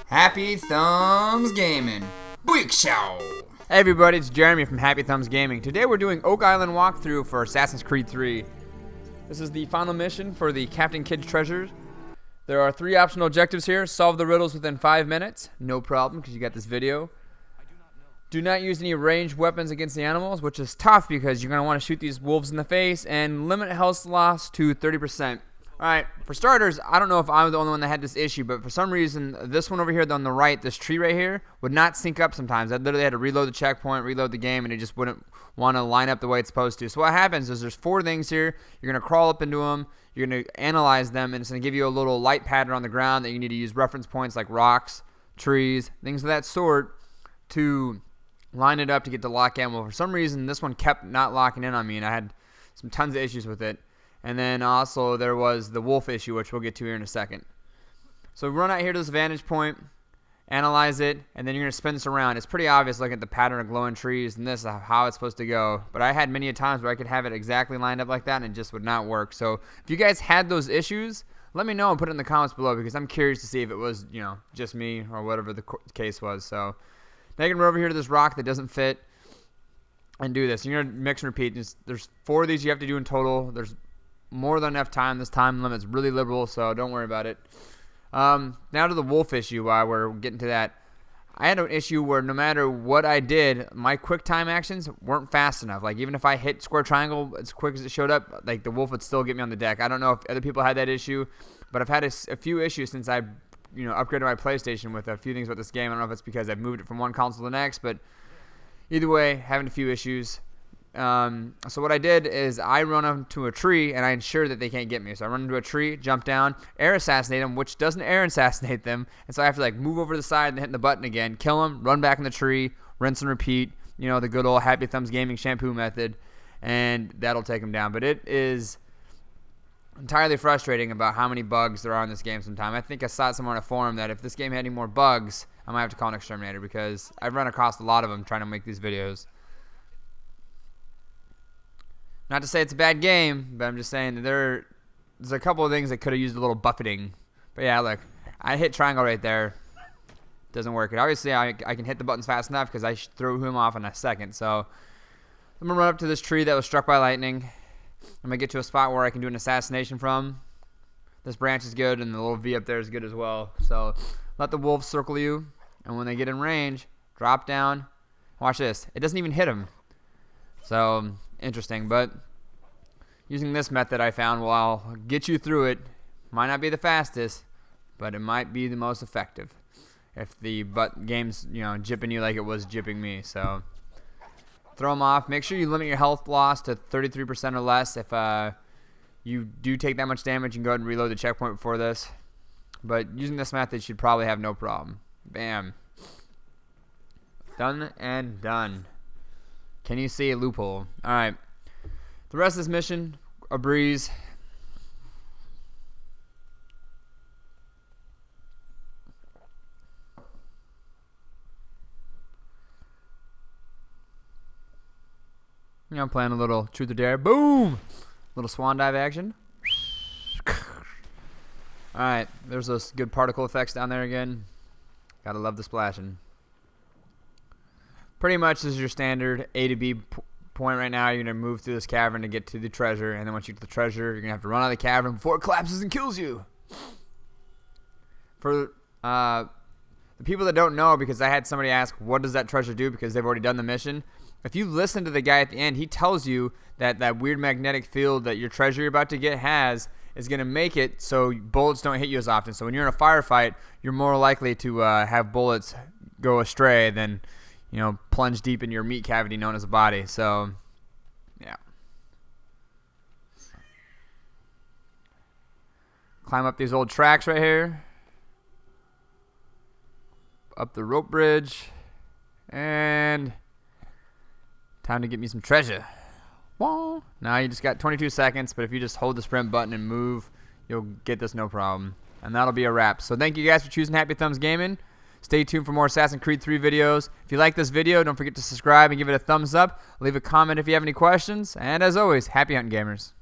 Happy Thumbs Gaming. Big show. Hey everybody, it's Jeremy from HappyThumbsGaming. Today we're doing Oak Island walkthrough for Assassin's Creed 3. This is the final mission for the Captain Kidd's treasures. There are 3 optional objectives here. Solve the riddles within 5 minutes. No problem, because you got this video. Do not use any ranged weapons against the animals, which is tough because you're going to want to shoot these wolves in the face, and limit health loss to 30%. Alright, for starters, I don't know if I was the only one that had this issue, but for some reason, this one over here on the right, this tree right here, would not sync up sometimes. I literally had to reload the checkpoint, reload the game, and it just wouldn't want to line up the way it's supposed to. So what happens is there's 4 things here. You're going to crawl up into them, you're going to analyze them, and it's going to give you a little light pattern on the ground that you need to use reference points like rocks, trees, things of that sort to line it up to get to lock in. Well, for some reason, this one kept not locking in on me, and I had some tons of issues with it. And then also there was the wolf issue, which we'll get to here in a second. So run out here to this vantage point, analyze it, and then you're going to spin this around. It's pretty obvious looking at the pattern of glowing trees, and this is how it's supposed to go. But I had many a times where I could have it exactly lined up like that, and it just would not work. So if you guys had those issues, let me know and put it in the comments below, because I'm curious to see if it was, just me or whatever the case was. So now you're going to run over here to this rock that doesn't fit and do this. You're going to mix and repeat. There's 4 of these you have to do in total. There's more than enough time. This time limit's really liberal, so don't worry about it. Now to the wolf issue. While we're getting to that, I had an issue where no matter what I did, my quick time actions weren't fast enough. Like, even if I hit square triangle as quick as it showed up, like, the wolf would still get me on the deck. I don't know if other people had that issue, but I've had a few issues since I upgraded my PlayStation with a few things about this game. I don't know if it's because I've moved it from one console to the next, but either way, having a few issues. So what I did is I run up to a tree and I ensure that they can't get me. So I run into a tree, jump down, air assassinate them, which doesn't air assassinate them. And so I have to move over to the side and hit the button again, kill them, run back in the tree, rinse and repeat. The good old Happy Thumbs Gaming shampoo method, and that'll take them down. But it is entirely frustrating about how many bugs there are in this game sometimes. I think I saw it somewhere on a forum that if this game had any more bugs, I might have to call an exterminator, because I've run across a lot of them trying to make these videos. Not to say it's a bad game, but I'm just saying that there's a couple of things that could have used a little buffeting. But yeah, look, I hit triangle right there. Doesn't work. And obviously, I can hit the buttons fast enough because I threw him off in a second. So I'm going to run up to this tree that was struck by lightning. I'm going to get to a spot where I can do an assassination from. This branch is good, and the little V up there is good as well. So let the wolves circle you, and when they get in range, drop down. Watch this. It doesn't even hit him. So interesting, but using this method I found will get you through it. Might not be the fastest, but it might be the most effective if the game's jipping you like it was jipping me. So throw them off. Make sure you limit your health loss to 33% or less. If you do take that much damage, you can go ahead and reload the checkpoint before this, but using this method should probably have no problem. Bam, done and done. Can you see a loophole? Alright. The rest of this mission, a breeze. Playing a little truth or dare. Boom! Little swan dive action. Alright. There's those good particle effects down there again. Gotta love the splashing. Pretty much this is your standard A to B point right now. You're going to move through this cavern to get to the treasure, and then once you get to the treasure, you're going to have to run out of the cavern before it collapses and kills you. For the people that don't know, because I had somebody ask, what does that treasure do, because they've already done the mission. If you listen to the guy at the end, he tells you that that weird magnetic field that your treasure you're about to get is going to make it so bullets don't hit you as often. So when you're in a firefight, you're more likely to have bullets go astray than plunge deep in your meat cavity known as a body. So, yeah. Climb up these old tracks right here. Up the rope bridge. And time to get me some treasure. Whoa. Now you just got 22 seconds, but if you just hold the sprint button and move, you'll get this no problem. And that'll be a wrap. So thank you guys for choosing Happy Thumbs Gaming. Stay tuned for more Assassin's Creed 3 videos. If you like this video, don't forget to subscribe and give it a thumbs up. Leave a comment if you have any questions. And as always, happy hunting, gamers.